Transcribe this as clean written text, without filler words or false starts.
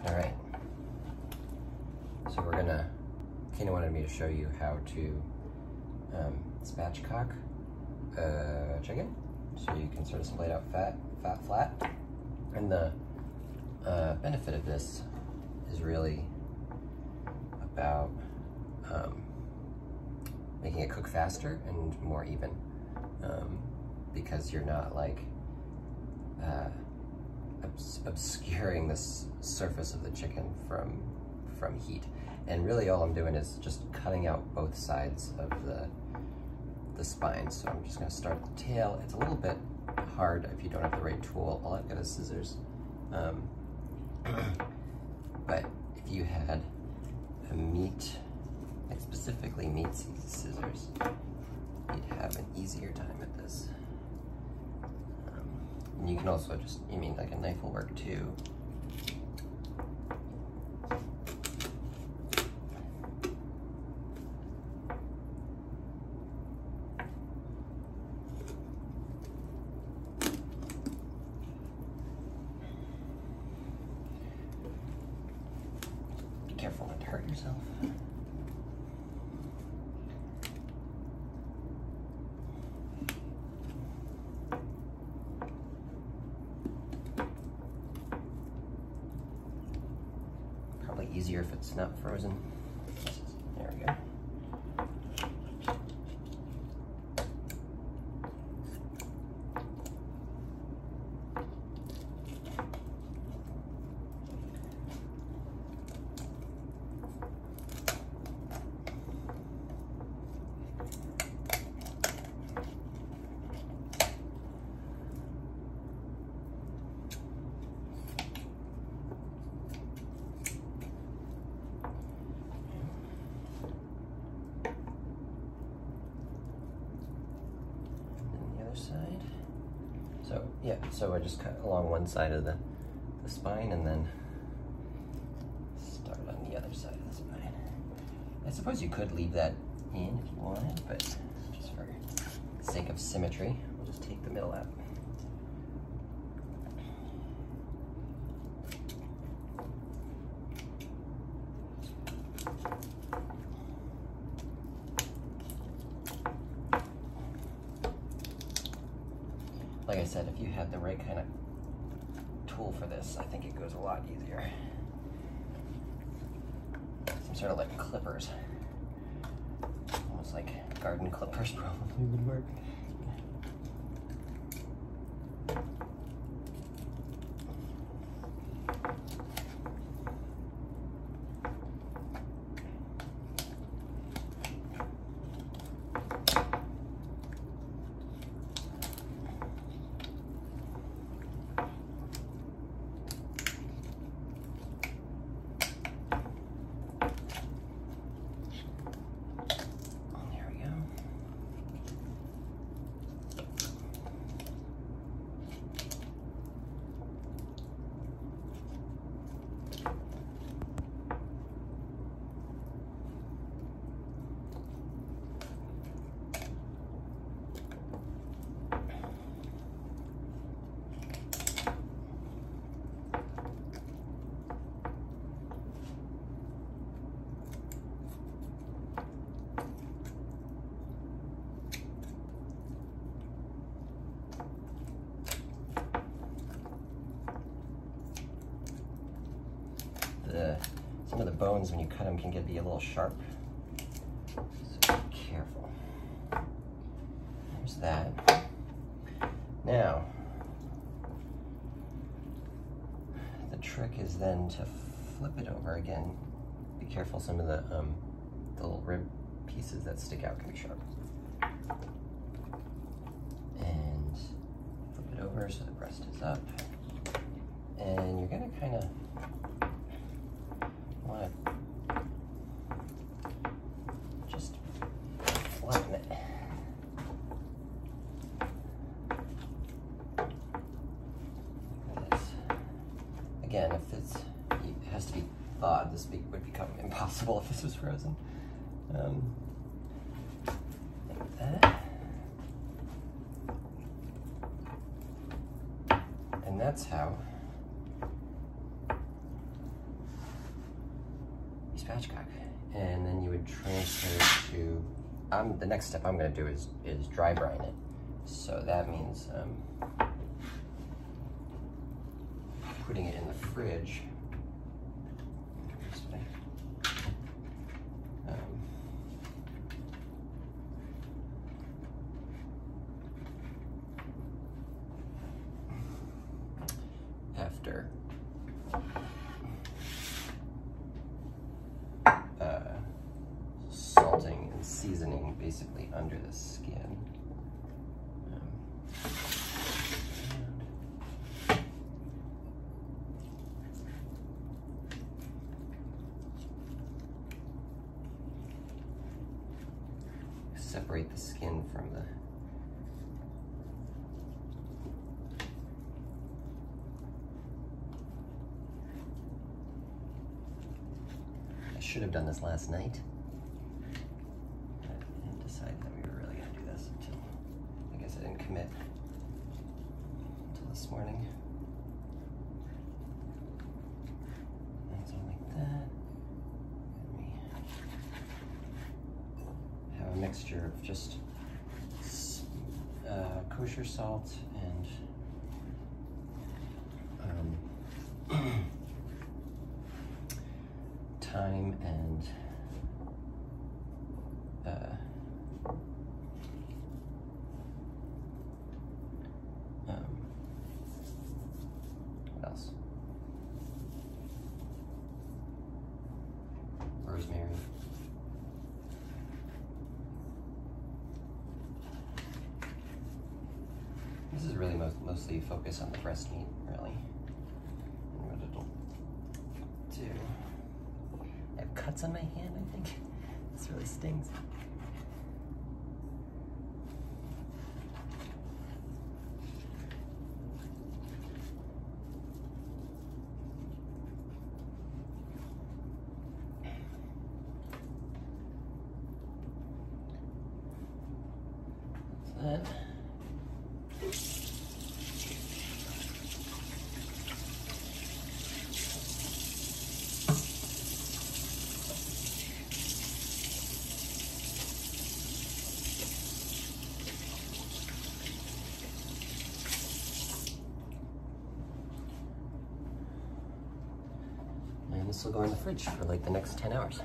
All right. So Kena wanted me to show you how to spatchcock chicken. So you can sort of split out fat, flat. And the benefit of this is really about making it cook faster and more even, because you're not like obscuring the surface of the chicken from heat. And really all I'm doing is just cutting out both sides of the spine. So I'm just gonna start at the tail. It's a little bit hard if you don't have the right tool. All I've got is scissors. But if you had a meat, like specifically meat scissors, you'd have an easier time at this. And you can also just, like a knife will work too. Be careful not to hurt yourself. Probably easier if it's not frozen. There we go. Side. So yeah, so I just cut along one side of the spine and then start on the other side of the spine. I suppose you could leave that in if you wanted, but just for the sake of symmetry, we'll just take the middle out. Like I said, if you had the right kind of tool for this, I think it goes a lot easier. Some sort of like clippers. Almost like garden clippers probably would work. Some of the bones, when you cut them, can be a little sharp. So be careful. There's that. Now, the trick is then to flip it over again. Be careful, some of the little rib pieces that stick out can be sharp. And flip it over so the breast is up. And you're gonna kind of want to just flatten it. This. Again, if it has to be thawed, this would become impossible if this was frozen. Like that. And that's how spatchcock. And then you would transfer to, the next step I'm gonna do is dry brine it. So that means putting it in the fridge. This way. After salting and seasoning basically under the skin. Separate the skin from the I should have done this last night. I didn't decide that we were really going to do this until, I guess I didn't commit until this morning. And something like that. And we have a mixture of just kosher salt and thyme and what else? Rosemary. This is really mostly focused on the breast meat, really. And what it'll do. I have cuts on my hand, I think. This really stings. That. And this will go in the fridge for like the next 10 hours.